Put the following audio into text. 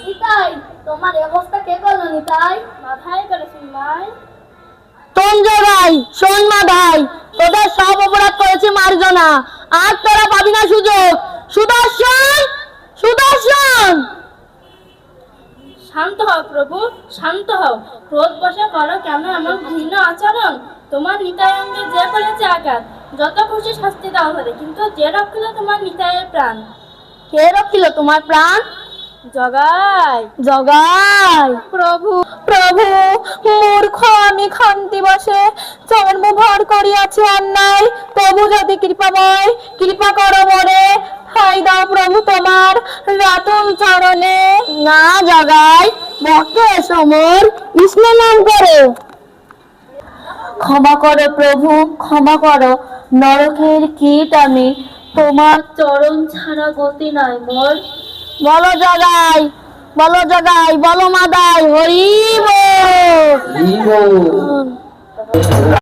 নিতাই, তোমার এই অবস্থা কে করলো নিতাই? মাথায় করেছি মাই। শোন জগাই, শোন মাদাই, তোদের সব অপরাধ করেছে মার্জনা, আর তোরা পাবি না সুযোগ। সুদর্শন, সুদর্শন! শান্ত হও প্রভু, শান্ত হও। ক্রোধ বশে করো কেন এমন ঘৃণ্য আচরণ? তোমার নিতাই অঙ্গে যে করেছে আঘাত, যত খুশি শাস্তি দাও ধরে, কিন্তু যে রক্ষিল তোমার নিতাইয়ের প্রাণ। কে রক্ষিল তোমার প্রাণ? জগাই, জগাই। প্রভু, প্রভু, মূর্খ আমি খান্তি বসে জন্ম ভর করিয়াছি অন্যায়, প্রভু যদি কৃপাময়, কৃপা করো মরে, ঠাই দাও প্রভু তোমার রাতুল চরণে। না জগাই, ভক্তে এসো মোর, কৃষ্ণ নাম করো। ক্ষমা করো প্রভু, ক্ষমা করো, নরকের কীট আমি, তোমার চরণ ছাড়া গতি নাই মোর। বলো জগাই, বলো জগাই, বলো মাদাই, হরি বল।